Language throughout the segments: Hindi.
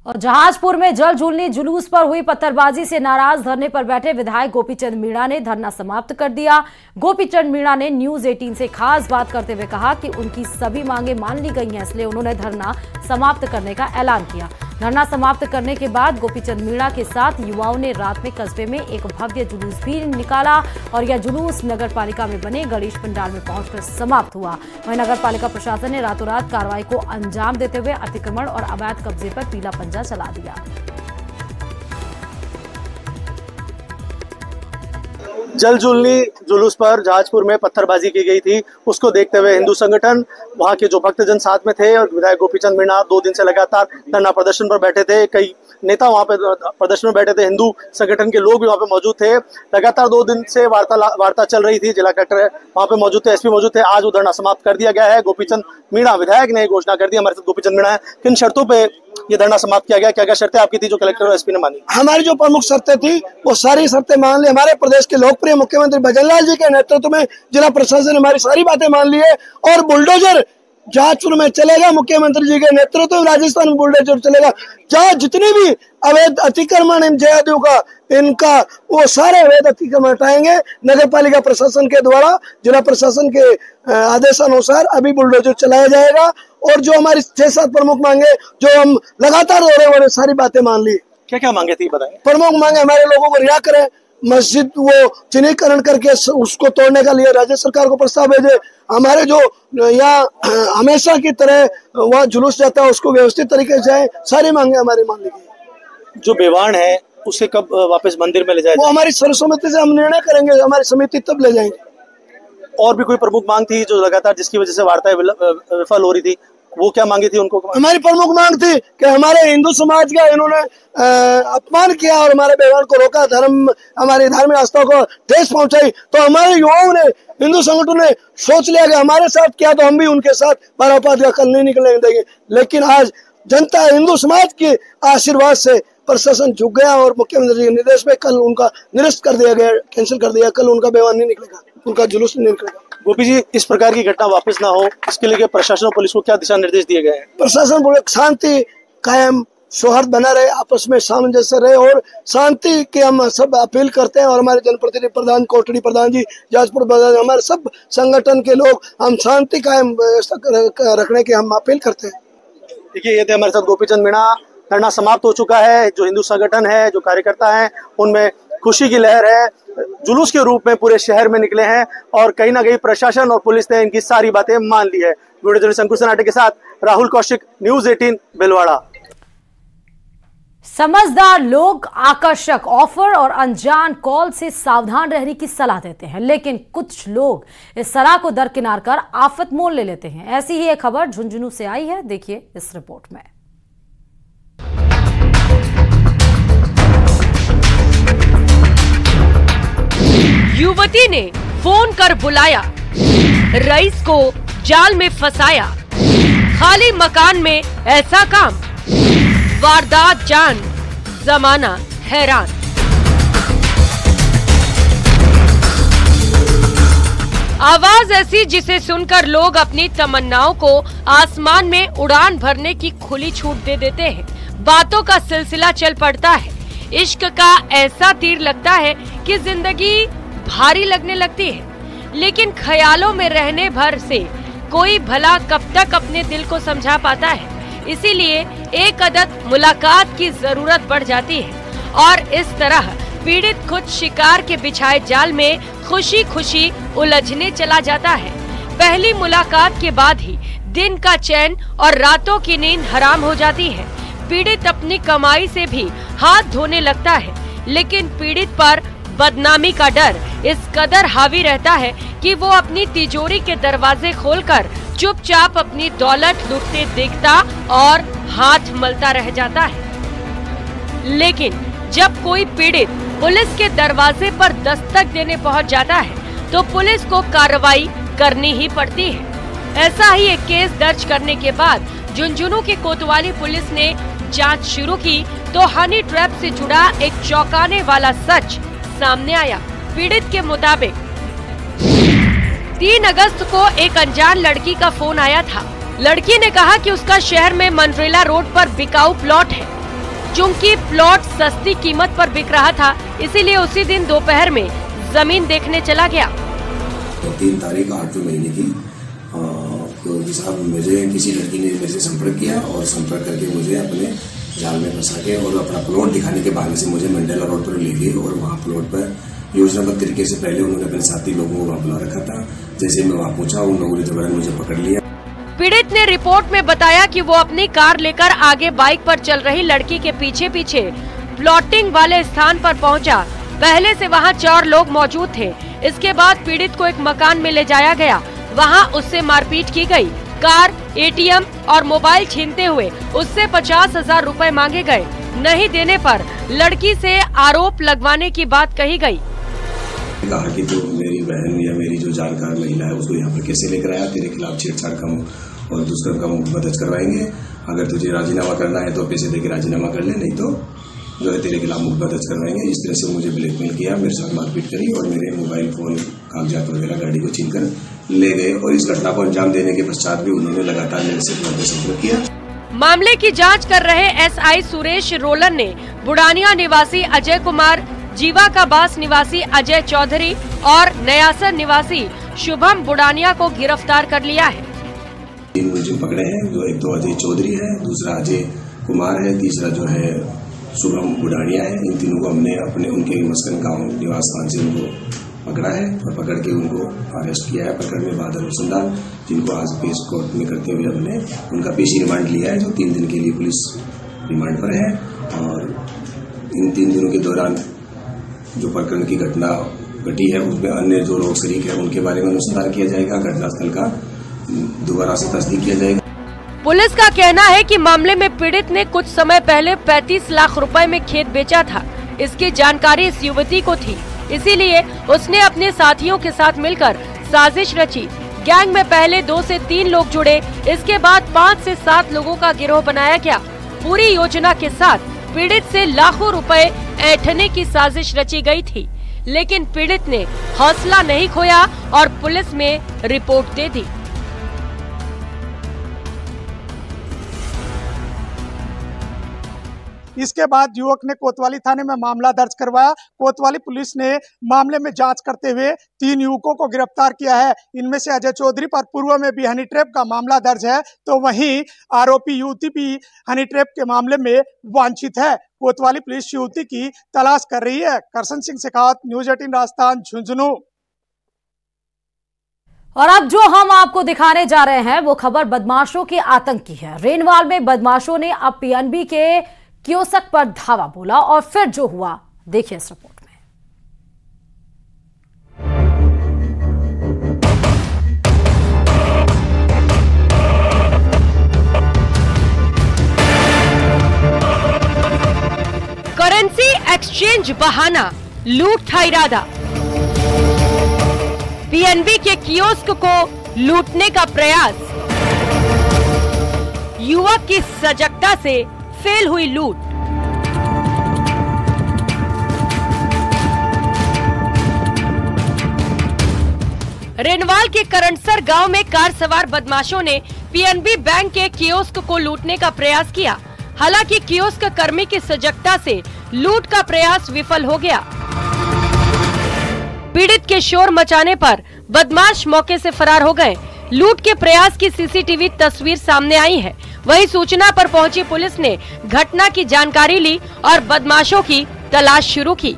और जहाजपुर में जल झूलनी जुलूस पर हुई पत्थरबाजी से नाराज धरने पर बैठे विधायक गोपीचंद मीणा ने धरना समाप्त कर दिया। गोपीचंद मीणा ने न्यूज 18 से खास बात करते हुए कहा कि उनकी सभी मांगे मान ली गई हैं, इसलिए उन्होंने धरना समाप्त करने का ऐलान किया। धरना समाप्त करने के बाद गोपीचंद मीणा के साथ युवाओं ने रात में कस्बे में एक भव्य जुलूस भी निकाला और यह जुलूस नगर पालिका में बने गणेश पंडाल में पहुंचकर समाप्त हुआ। वहीं नगर पालिका प्रशासन ने रातों रात कार्रवाई को अंजाम देते हुए अतिक्रमण और अवैध कब्जे पर पीला पंजा चला दिया। जल झूलनी जुलूस पर जहाजपुर में पत्थरबाजी की गई थी, उसको देखते हुए हिंदू संगठन, वहां के जो भक्तजन साथ में थे और विधायक गोपीचंद मीणा 2 दिन से लगातार धरना प्रदर्शन पर बैठे थे। कई नेता वहां पे प्रदर्शन में बैठे थे, हिंदू संगठन के लोग भी वहां पे मौजूद थे। लगातार 2 दिन से वार्ता चल रही थी। जिला कलेक्टर वहां पे मौजूद थे, एसपी मौजूद थे। आज वो धरना समाप्त कर दिया गया है। गोपीचंद मीणा विधायक ने घोषणा कर दी। हमारे साथ गोपीचंद मीणा है। किन शर्तों पे ये धरना समाप्त किया गया, क्या क्या शर्तें आपकी थी जो कलेक्टर और एसपी ने मानी? हमारी जो प्रमुख शर्तें थी वो सारी शर्तें मान ली। हमारे प्रदेश के लोकप्रिय मुख्यमंत्री भजनलाल जी के नेतृत्व में जिला प्रशासन ने हमारी सारी बातें मान ली है और बुलडोजर जहाजपुर में चलेगा। मुख्यमंत्री जी के नेतृत्व में राजस्थान में बुलडोजर चलेगा। जहाँ जितने भी अवैध अतिक्रमण इन जयादियों का इनका वो सारे अवैध अतिक्रमण हटाएंगे। नगर पालिका प्रशासन के द्वारा जिला प्रशासन के आदेशानुसार अभी बुलडोजर चलाया जाएगा और जो हमारी 6-7 प्रमुख मांगे जो हम लगातार हो रहे सारी बातें मान ली। क्या क्या मांगे थी बताएं? प्रमुख मांगे हमारे लोगों को रिहा करें, मस्जिद वो चिन्हीकरण करके उसको तोड़ने का लिए राज्य सरकार को प्रस्ताव भेजे। हमारे जो यहाँ हमेशा की तरह वहाँ जुलूस जाता है उसको व्यवस्थित तरीके से जाए। सारी मांगे हमारी मान ली गई। जो बेवान है उसे कब वापस मंदिर में ले जाए? वो हमारी सर्वसम्मति से हम निर्णय करेंगे, हमारी समिति तब ले जाएंगे। और भी कोई प्रमुख मांग थी जो लगातार जिसकी वजह से वार्ताएं विफल हो रही थी, वो क्या मांगी थी उनको? हमारी प्रमुख मांग थी कि हमारे हिंदू समाज का इन्होंने अपमान किया और हमारे व्यवहार को रोका, धर्म हमारी धार्मिक आस्था को ठेस पहुंचाई। तो हमारे युवाओं ने, हिंदू संगठन ने सोच लिया कि हमारे साथ किया तो हम भी उनके साथ बारापात का कल नहीं निकलने देंगे। लेकिन आज जनता हिंदू समाज के आशीर्वाद से प्रशासन झुक गया और मुख्यमंत्री जी के निर्देश में कल उनका निरस्त कर दिया गया, कैंसिल कर दिया। कल उनका व्यवहार नहीं निकलेगा, उनका जुलूस नहीं निकलेगा। गोपी जी, इस प्रकार की घटना वापस ना हो इसके लिए प्रशासन और पुलिस को क्या दिशा निर्देश दिए गए हैं? प्रशासन बोले शांति कायम, सौहार्द बना रहे, आपस में सामंजस्य रहे और शांति की हम सब अपील करते हैं। और हमारे जनप्रतिनिधि प्रधान, कोटड़ी प्रधान जी, जहाजपुर प्रधान, हमारे सब संगठन के लोग हम शांति कायम व्यवस्था रखने की हम अपील करते हैं। देखिए, ये थे हमारे साथ गोपीचंद मीणा। धरना समाप्त हो चुका है। जो हिंदू संगठन है, जो कार्यकर्ता हैं, उनमें खुशी की लहर है। जुलूस के रूप में पूरे शहर में निकले हैं और कहीं ना कहीं प्रशासन और पुलिस ने इनकी सारी बातें मान ली है। वीडियो जर्नलिस्ट अंकुश सनाटे के साथ राहुल कौशिक, न्यूज 18 भिलवाड़ा। समझदार लोग आकर्षक ऑफर और अनजान कॉल से सावधान रहने की सलाह देते हैं, लेकिन कुछ लोग इस सलाह को दरकिनार कर आफत मोल ले लेते हैं। ऐसी ही एक खबर झुंझुनू से आई है, देखिए इस रिपोर्ट में। युवती ने फोन कर बुलाया, रईस को जाल में फंसाया, खाली मकान में ऐसा काम, वारदात जान, जमाना हैरान। आवाज ऐसी जिसे सुनकर लोग अपनी तमन्नाओं को आसमान में उड़ान भरने की खुली छूट दे देते हैं। बातों का सिलसिला चल पड़ता है। इश्क का ऐसा तीर लगता है कि जिंदगी भारी लगने लगती है, लेकिन ख्यालों में रहने भर से कोई भला कब तक अपने दिल को समझा पाता है। इसीलिए एक अदद मुलाकात की जरूरत बढ़ जाती है और इस तरह पीड़ित खुद शिकार के बिछाए जाल में खुशी खुशी उलझने चला जाता है। पहली मुलाकात के बाद ही दिन का चैन और रातों की नींद हराम हो जाती है। पीड़ित अपनी कमाई से भी हाथ धोने लगता है, लेकिन पीड़ित पर बदनामी का डर इस कदर हावी रहता है कि वो अपनी तिजोरी के दरवाजे खोलकर चुपचाप अपनी दौलत लूटते देखता और हाथ मलता रह जाता है। लेकिन जब कोई पीड़ित पुलिस के दरवाजे पर दस्तक देने पहुंच जाता है तो पुलिस को कार्रवाई करनी ही पड़ती है। ऐसा ही एक केस दर्ज करने के बाद झुंझुनू की कोतवाली पुलिस ने जांच शुरू की तो हनी ट्रैप से जुड़ा एक चौंकाने वाला सच सामने आया। पीड़ित के मुताबिक 3 अगस्त को एक अनजान लड़की का फोन आया था। लड़की ने कहा कि उसका शहर में मनरेला रोड पर बिकाऊ प्लॉट है। चूंकि प्लॉट सस्ती कीमत पर बिक रहा था, इसीलिए उसी दिन दोपहर में जमीन देखने चला गया। 3 तारीख 8वें महीने की तो साहब मुझे किसी लड़की ने मेरे से संपर्क किया और संपर्क करके मुझे अपने जाल में फंसा के और अपना प्लॉट दिखाने के बहाने से मुझे मंडेला रोड पर ले गए और वहाँ प्लॉट पर योजनाबद्ध तरीके से पहले उन्होंने अपने साथी लोगों को वहाँ बुला रखा था। जैसे मैं वहाँ पहुंचा, उन लोगों ने जबरन मुझे पकड़ लिया। पीड़ित ने रिपोर्ट में बताया कि वो अपनी कार लेकर आगे बाइक पर चल रही लड़की के पीछे पीछे प्लॉटिंग वाले स्थान पर पहुंचा। पहले से वहां 4 लोग मौजूद थे। इसके बाद पीड़ित को एक मकान में ले जाया गया, वहां उससे मारपीट की गई। कार, ATM और मोबाइल छीनते हुए उससे 50,000 रुपए मांगे गए। नहीं देने पर लड़की से आरोप लगवाने की बात कही गई। कहा कि तो मेरी बहन या मेरी जो जानकार महिला है उसको यहाँ पर कैसे लेकर आया, तेरे खिलाफ छेड़छाड़ का और दुष्कर्म का मुकदमा दर्ज करवाएंगे। अगर तुझे राजीनामा करना है तो पैसे देकर राजीनामा कर ले, नहीं तो जो है तेरे खिलाफ मुकदमा दर्ज करवाएंगे। इस तरह से मुझे ब्लैकमेल किया, मेरे साथ मारपीट करी और मेरे मोबाइल फोन, कागजात वगैरह गाड़ी को छीनकर ले गए। और इस घटना को अंजाम देने के पश्चात भी उन्होंने लगातार मेरे से संपर्क किया। मामले की जांच कर रहे SI सुरेश रोलन ने बुढ़ानिया निवासी अजय कुमार, जीवा का बास निवासी अजय चौधरी और नयासर निवासी शुभम बुढ़ानिया को गिरफ्तार कर लिया है। 3 मुलजिम पकड़े हैं, जो एक तो अजय चौधरी है, दूसरा अजय कुमार है, तीसरा जो है शुभम बुढ़ानिया है। इन तीनों को हमने अपने उनके मस्कन गाँव निवास स्थान से उनको पकड़ा है और पकड़ के उनको अरेस्ट किया है। पकड़ में बाद अनुसंधान, जिनको आज पेश कोर्ट में करते हुए हमने उनका पेशी रिमांड लिया है, जो 3 दिन के लिए पुलिस रिमांड पर है। और इन 3 दिनों के दौरान जो प्रकरण की घटना घटी है उसमें अन्य जो लोग शरीक है उनके बारे में अनुसंधान किया जाएगा। घटनास्थल का दोबारा से तस्दीक किया जाएगा। पुलिस का कहना है कि मामले में पीड़ित ने कुछ समय पहले 35 लाख रुपए में खेत बेचा था। इसकी जानकारी इस युवती को थी, इसीलिए उसने अपने साथियों के साथ मिलकर साजिश रची। गैंग में पहले 2 से 3 लोग जुड़े, इसके बाद 5 से 7 लोगों का गिरोह बनाया गया। पूरी योजना के साथ पीड़ित से लाखों रुपए ऐंठने की साजिश रची गई थी, लेकिन पीड़ित ने हौसला नहीं खोया और पुलिस में रिपोर्ट दे दी। इसके बाद युवक ने कोतवाली थाने में मामला दर्ज करवाया। कोतवाली पुलिस ने मामले में जांच करते हुए 3 युवकों को गिरफ्तार किया है। इनमें से अजय चौधरी पर पूर्व में भी हनी ट्रैप का मामला दर्ज है, तो वहीं आरोपी युवती भी हनी ट्रैप के मामले में वांछित है। कोतवाली पुलिस युवती की तलाश कर रही है। करसन सिंह शेखावत, न्यूज 18 राजस्थान, झुंझुनू। और अब जो हम आपको दिखाने जा रहे हैं वो खबर बदमाशों के आतंक की है। रेनवाल में बदमाशों ने अब PNB के कियोस्क पर धावा बोला और फिर जो हुआ देखिए इस रिपोर्ट में। करेंसी एक्सचेंज बहाना, लूट था इरादा। PNB के कियोस्क को लूटने का प्रयास, युवक की सजगता से फेल हुई लूट। रेनवाल के करंटसर गांव में कार सवार बदमाशों ने PNB बैंक के कियोस्क को लूटने का प्रयास किया। हालांकि कियोस्क कर्मी की सजगता से लूट का प्रयास विफल हो गया। पीड़ित के शोर मचाने पर बदमाश मौके से फरार हो गए। लूट के प्रयास की CCTV तस्वीर सामने आई है। वहीं सूचना पर पहुंची पुलिस ने घटना की जानकारी ली और बदमाशों की तलाश शुरू की।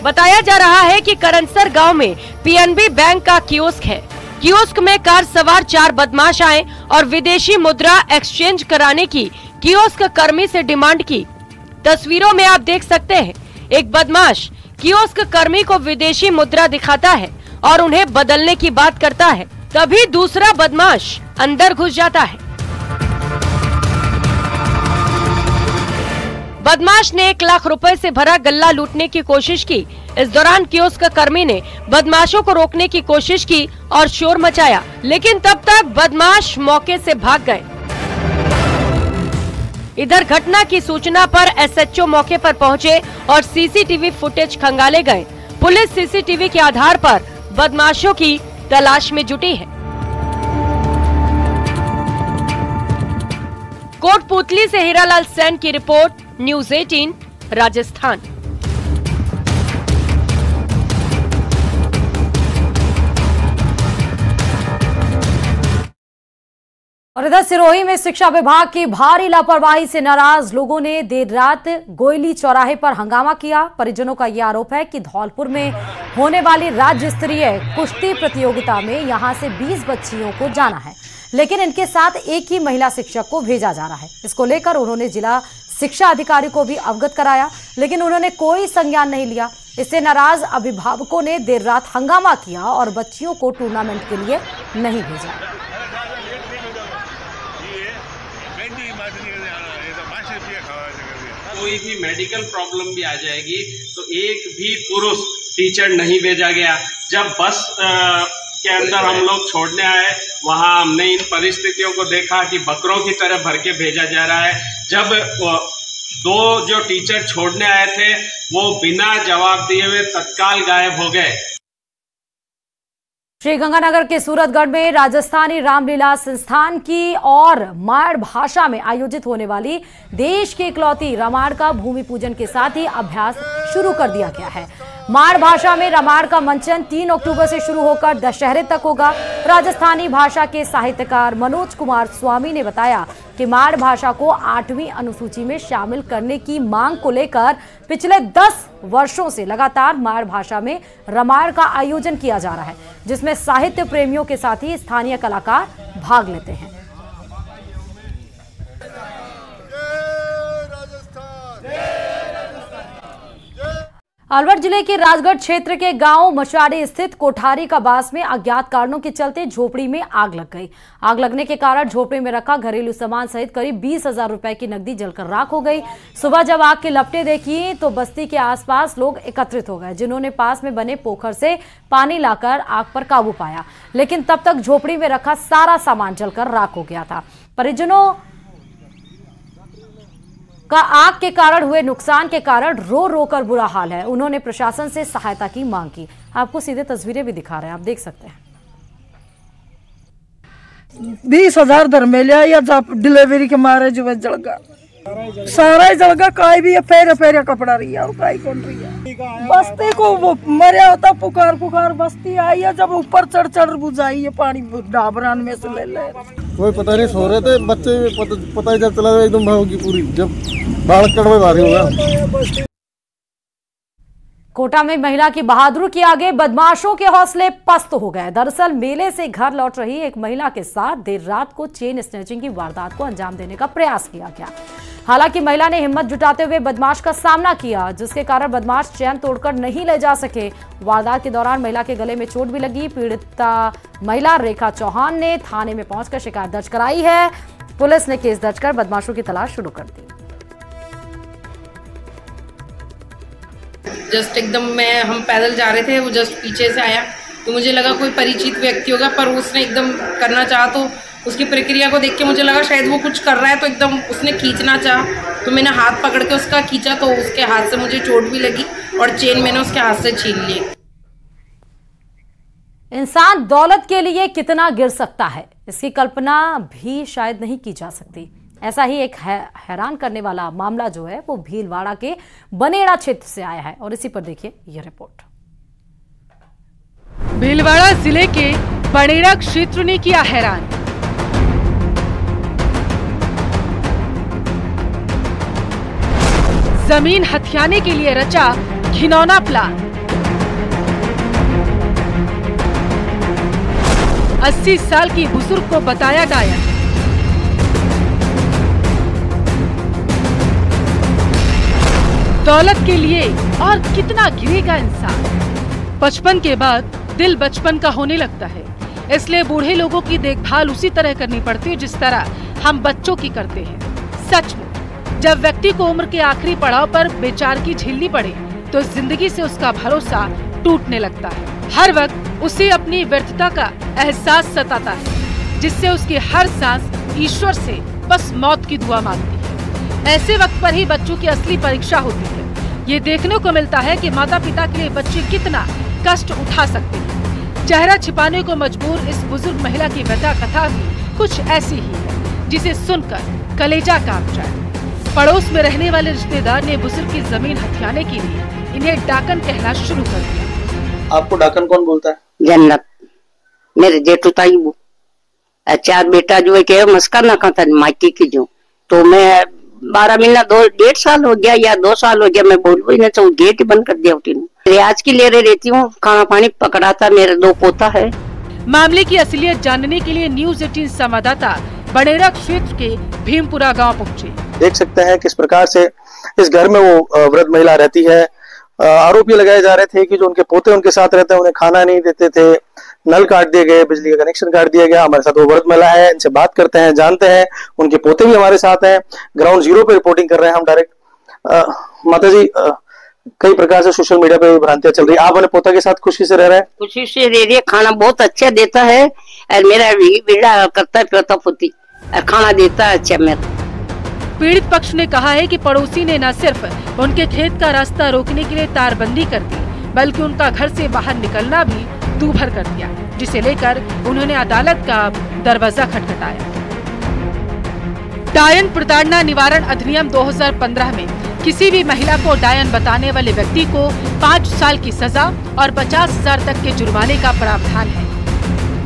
बताया जा रहा है कि करंटसर गांव में PNB बैंक का कियोस्क है। कियोस्क में कार सवार 4 बदमाश आए और विदेशी मुद्रा एक्सचेंज कराने की कियोस्क कर्मी से डिमांड की। तस्वीरों में आप देख सकते हैं, एक बदमाश कियोस्क कर्मी को विदेशी मुद्रा दिखाता है और उन्हें बदलने की बात करता है। तभी दूसरा बदमाश अंदर घुस जाता है। बदमाश ने 1 लाख रुपए से भरा गल्ला लूटने की कोशिश की। इस दौरान कियोस्क कर्मी ने बदमाशों को रोकने की कोशिश की और शोर मचाया, लेकिन तब तक बदमाश मौके से भाग गए। इधर घटना की सूचना पर SHO मौके पर पहुंचे और CCTV फुटेज खंगाले गए। पुलिस CCTV के आधार पर बदमाशों की तलाश में जुटी है। कोटपुतली से हीरालाल सेन की रिपोर्ट, न्यूज़ 18 राजस्थान। और इधर सिरोही में शिक्षा विभाग की भारी लापरवाही से नाराज लोगों ने देर रात गोयली चौराहे पर हंगामा किया। परिजनों का यह आरोप है कि धौलपुर में होने वाली राज्य स्तरीय कुश्ती प्रतियोगिता में यहां से 20 बच्चियों को जाना है, लेकिन इनके साथ एक ही महिला शिक्षक को भेजा जा रहा है। इसको लेकर उन्होंने जिला शिक्षा अधिकारी को भी अवगत कराया, लेकिन उन्होंने कोई संज्ञान नहीं लिया। इससे नाराज अभिभावकों ने देर रात हंगामा किया और बच्चियों को टूर्नामेंट के लिए नहीं भेजा। कोई भी मेडिकल प्रॉब्लम भी आ जाएगी तो एक भी पुरुष टीचर नहीं भेजा गया। जब बस के अंदर हम लोग छोड़ने आए, वहां हमने इन परिस्थितियों को देखा कि बकरों की तरह भर के भेजा जा रहा है। जब दो जो टीचर छोड़ने आए थे वो बिना जवाब दिए हुए तत्काल गायब हो गए। श्रीगंगानगर के सूरतगढ़ में राजस्थानी रामलीला संस्थान की और माड़ भाषा में आयोजित होने वाली देश की इकलौती रामायण का भूमि पूजन के साथ ही अभ्यास शुरू कर दिया गया है। माड़ भाषा में रामायण का मंचन 3 अक्टूबर से शुरू होकर दशहरे तक होगा। राजस्थानी भाषा के साहित्यकार मनोज कुमार स्वामी ने बताया कि माड़ भाषा को 8वीं अनुसूची में शामिल करने की मांग को लेकर पिछले 10 वर्षों से लगातार माड़ भाषा में रामायण का आयोजन किया जा रहा है, जिसमें साहित्य प्रेमियों के साथ ही स्थानीय कलाकार भाग लेते हैं। अलवर जिले के राजगढ़ क्षेत्र के गांव मचाड़ी स्थित कोठारी का बास में अज्ञात कारणों के चलते झोपड़ी में आग लग गई। आग लगने के कारण झोपड़ी में रखा घरेलू सामान सहित करीब 20,000 रुपए की नकदी जलकर राख हो गई। सुबह जब आग की लपटें देखी तो बस्ती के आसपास लोग एकत्रित हो गए, जिन्होंने पास में बने पोखर से पानी लाकर आग पर काबू पाया, लेकिन तब तक झोपड़ी में रखा सारा सामान जलकर राख हो गया था। परिजनों का आग के कारण हुए नुकसान के कारण रो रो कर बुरा हाल है। उन्होंने प्रशासन से सहायता की मांग की। आपको सीधे तस्वीरें भी दिखा रहे हैं, आप देख सकते हैं। 20,000 धर्मेलिया या डिलीवरी के मारे जो जल गया, सारा जल गया। काई भी फेरे कपड़ा रही है और काई कौन रही है। बस्ती को वो मरिया होता, पुकार बस्ती आई है। जब ऊपर चढ़ बुझाई है, पानी डाबरान में से ले ले। कोई पता नहीं, सो रहे थे बच्चे, पता ही जब चला एकदम भागोगी पूरी, जब बाढ़ कड़वे भारी होगा। कोटा में महिला की बहादुरी के आगे बदमाशों के हौसले पस्त हो गए। दरअसल मेले से घर लौट रही एक महिला के साथ देर रात को चेन स्नैचिंग की वारदात को अंजाम देने का प्रयास किया गया। हालांकि महिला ने हिम्मत जुटाते हुए बदमाश का सामना किया, जिसके कारण बदमाश चैन तोड़कर नहीं ले जा सके। वारदात के दौरान महिला के गले में चोट भी लगी। पीड़िता महिला रेखा चौहान ने थाने में पहुंचकर शिकायत दर्ज कराई है। पुलिस ने केस दर्ज कर बदमाशों की तलाश शुरू कर दी। जस्ट एकदम हम पैदल जा रहे थे, वो जस्ट पीछे से आया तो मुझे लगा कोई परिचित व्यक्ति होगा, पर उसने एकदम करना चाहा तो उसकी प्रक्रिया को देख के मुझे लगा शायद वो कुछ कर रहा है, तो एकदम उसने खींचना चाहा तो मैंने हाथ पकड़ के उसका खींचा तो उसके हाथ से मुझे चोट भी लगी और चेन मैंने उसके हाथ से छीन ली। इंसान दौलत के लिए कितना गिर सकता है, इसकी कल्पना भी शायद नहीं की जा सकती। ऐसा ही एक हैरान करने वाला मामला जो है वो भीलवाड़ा के बनेड़ा क्षेत्र से आया है और इसी पर देखिए यह रिपोर्ट। भीलवाड़ा जिले के बनेड़ा क्षेत्र ने किया हैरान। जमीन हथियाने के लिए रचा घिनौना प्लान। 80 साल की बुजुर्ग को बताया डायन। दौलत के लिए और कितना गिरेगा इंसान। 55 के बाद दिल बचपन का होने लगता है, इसलिए बूढ़े लोगों की देखभाल उसी तरह करनी पड़ती है जिस तरह हम बच्चों की करते हैं। सच में जब व्यक्ति को उम्र के आखिरी पड़ाव पर बेचारगी झेलनी पड़े तो जिंदगी से उसका भरोसा टूटने लगता है। हर वक्त उसे अपनी व्यर्थता का एहसास सताता है, जिससे उसकी हर सांस ईश्वर से बस मौत की दुआ मांगती है। ऐसे वक्त पर ही बच्चों की असली परीक्षा होती है। ये देखने को मिलता है कि माता पिता के लिए बच्चे कितना कष्ट उठा सकते हैं। चेहरा छिपाने को मजबूर इस बुजुर्ग महिला की व्यथा कथा भी कुछ ऐसी ही है। जिसे सुनकर कलेजा कांप जाए। पड़ोस में रहने वाले रिश्तेदार ने बुजुर्ग की जमीन हथियाने के लिए इन्हें डाकन कहना शुरू कर दिया। आपको डाकन कौन बोलता है? जन्नत, मेरे जेठू ताई वो। अच्छा बेटा जो है कि मस्का ना था मायके की जो, तो मैं 12 महीना 1.5 साल हो गया या 2 साल हो गया, मैं बोल रही ना, तो गेट बंद कर दिया उठी। रियाज की ले रहती हूँ, खाना पानी पकड़ाता, मेरे 2 पोता है। मामले की असलियत जानने के लिए न्यूज 18 संवाददाता बड़ेरा क्षेत्र के भीमपुरा गांव पहुंचे। देख सकते हैं किस प्रकार से इस घर में वो वृद्ध महिला रहती है। आरोप ये लगाए जा रहे थे कि जो उनके पोते उनके साथ रहते हैं, उन्हें खाना नहीं देते थे, नल काट दिए गए, बिजली का कनेक्शन काट दिया गया। हमारे साथ वो वृद्ध महिला है, इनसे बात करते हैं, जानते हैं। उनके पोते भी हमारे साथ हैं, ग्राउंड जीरो पे रिपोर्टिंग कर रहे हैं हम डायरेक्ट। माता जी, कई प्रकार से सोशल मीडिया पे भ्रांतियां चल रही है, आप अपने पोता के साथ खुशी से रह रहे हैं? खुशी से रह रही है, खाना बहुत अच्छा देता है और मेरा बेटा करता है पोता पोती और खाना देता है अच्छा। मेरा पीड़ित पक्ष ने कहा है कि पड़ोसी ने न सिर्फ उनके खेत का रास्ता रोकने के लिए तारबंदी कर दी, बल्कि उनका घर से बाहर निकलना भी दूभर कर दिया, जिसे लेकर उन्होंने अदालत का दरवाजा खटखटाया। डायन प्रताड़ना निवारण अधिनियम 2015 में किसी भी महिला को डायन बताने वाले व्यक्ति को 5 साल की सजा और 50,000 तक के जुर्माने का प्रावधान है।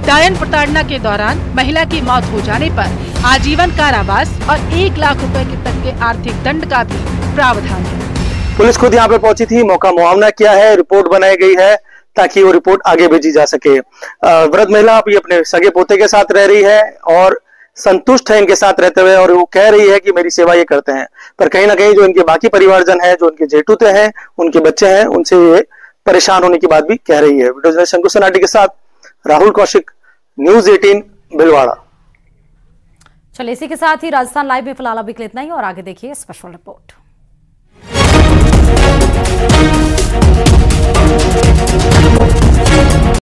डायन प्रताड़ना के दौरान महिला की मौत हो जाने पर आजीवन कारावास और 1 लाख रुपए तक के आर्थिक दंड का भी प्रावधान है। पुलिस खुद यहाँ पे पहुंची थी, मौका मुआयना किया है, रिपोर्ट बनाई गई है ताकि वो रिपोर्ट आगे भेजी जा सके। वृद्ध महिला अभी अपने सगे पोते के साथ रह रही है और संतुष्ट है इनके साथ रहते हुए, और वो कह रही है कि मेरी सेवा ये करते हैं। पर कहीं ना कहीं जो इनके बाकी परिवारजन है, जो उनके जेठूते हैं, उनके बच्चे हैं, उनसे ये परेशान होने की बात भी कह रही है। वीडियो जर्नलिस्ट शंकु सनाटी के साथ राहुल कौशिक, न्यूज 18 भिलवाड़ा। चलिए इसी के साथ ही राजस्थान लाइव में फिलहाल अभी के लिए इतना ही, और आगे देखिए स्पेशल रिपोर्ट।